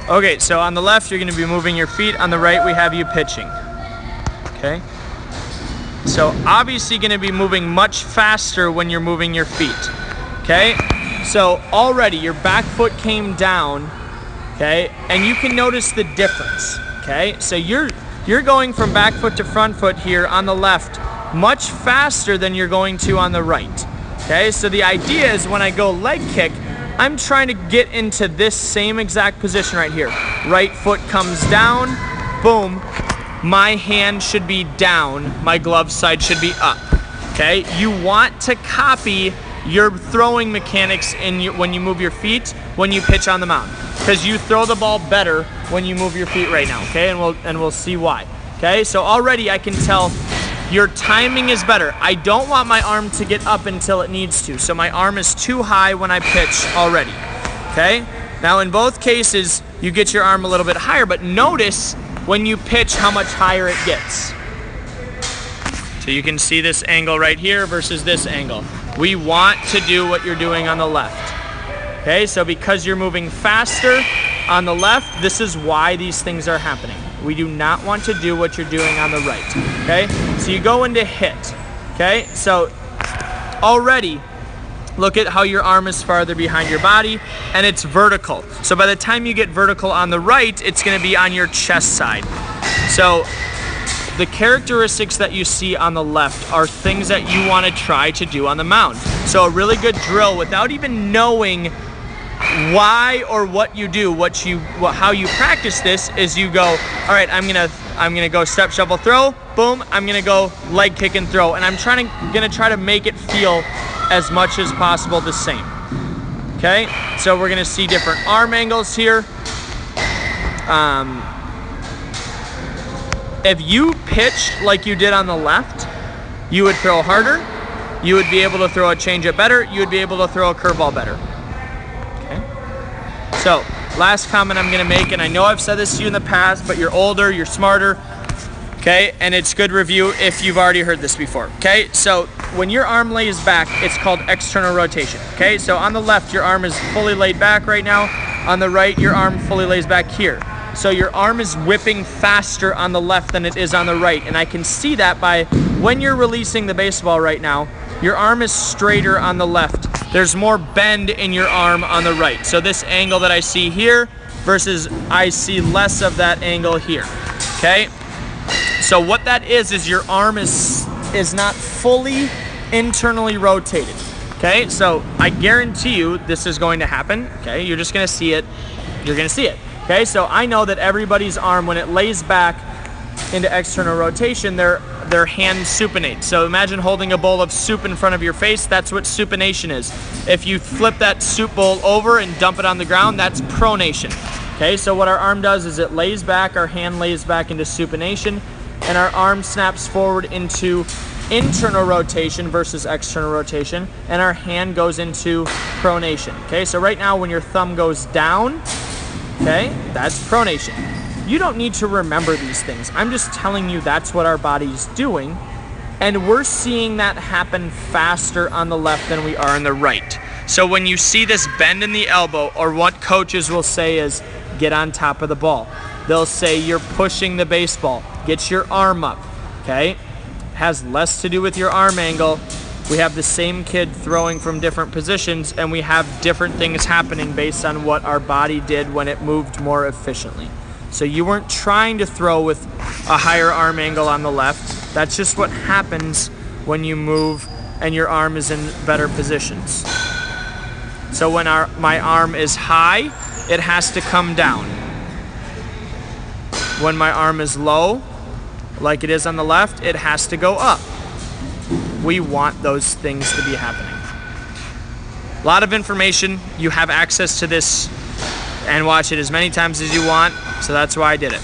Okay, so on the left, you're gonna be moving your feet. On the right, we have you pitching, okay? So obviously gonna be moving much faster when you're moving your feet, okay? So already your back foot came down, okay? And you can notice the difference, okay? So you're going from back foot to front foot here on the left much faster than you're going to on the right, okay? So the idea is when I go leg kick, I'm trying to get into this same exact position right here. Right foot comes down, boom. My hand should be down, my glove side should be up, okay? You want to copy your throwing mechanics when you move your feet, when you pitch on the mound, because you throw the ball better when you move your feet right now, okay? And we'll see why, okay? So already I can tell your timing is better. I don't want my arm to get up until it needs to, so my arm is too high when I pitch already, okay? Now in both cases, you get your arm a little bit higher, but notice when you pitch how much higher it gets. So you can see this angle right here versus this angle. We want to do what you're doing on the left, okay? So because you're moving faster on the left, this is why these things are happening. We do not want to do what you're doing on the right, okay? So you go into hit, okay? So already, look at how your arm is farther behind your body, and it's vertical. So by the time you get vertical on the right, it's gonna be on your chest side. So the characteristics that you see on the left are things that you wanna try to do on the mound. So a really good drill, without even knowing why or what you do, how you practice this is you go, all right, I'm gonna go step, shovel, throw, boom, I'm gonna go leg kick and throw, and I'm gonna try to make it feel as much as possible the same, okay? So we're gonna see different arm angles here. If you pitched like you did on the left, you would throw harder, you would be able to throw a changeup better, you would be able to throw a curveball better. So, last comment I'm gonna make, and I know I've said this to you in the past, but you're older, you're smarter, okay? And it's good review if you've already heard this before, okay? So, when your arm lays back, it's called external rotation, okay? So on the left, your arm is fully laid back right now. On the right, your arm fully lays back here. So your arm is whipping faster on the left than it is on the right, and I can see that by when you're releasing the baseball right now, your arm is straighter on the left. There's more bend in your arm on the right. So this angle that I see here versus I see less of that angle here, okay? So what that is your arm is not fully internally rotated, okay? So I guarantee you this is going to happen, okay? You're just gonna see it, you're gonna see it, okay? So I know that everybody's arm, when it lays back into external rotation, their hand supinates. So imagine holding a bowl of soup in front of your face. That's what supination is. If you flip that soup bowl over and dump it on the ground, that's pronation. Okay, so what our arm does is it lays back, our hand lays back into supination, and our arm snaps forward into internal rotation versus external rotation, and our hand goes into pronation. Okay, so right now when your thumb goes down, okay, that's pronation. You don't need to remember these things. I'm just telling you that's what our body's doing, and we're seeing that happen faster on the left than we are on the right. So when you see this bend in the elbow, or what coaches will say is, get on top of the ball. They'll say you're pushing the baseball. Get your arm up, okay? Has less to do with your arm angle. We have the same kid throwing from different positions, and we have different things happening based on what our body did when it moved more efficiently. So you weren't trying to throw with a higher arm angle on the left. That's just what happens when you move and your arm is in better positions. So when my arm is high, it has to come down. When my arm is low, like it is on the left, it has to go up. We want those things to be happening. A lot of information. You have access to this and watch it as many times as you want, so that's why I did it.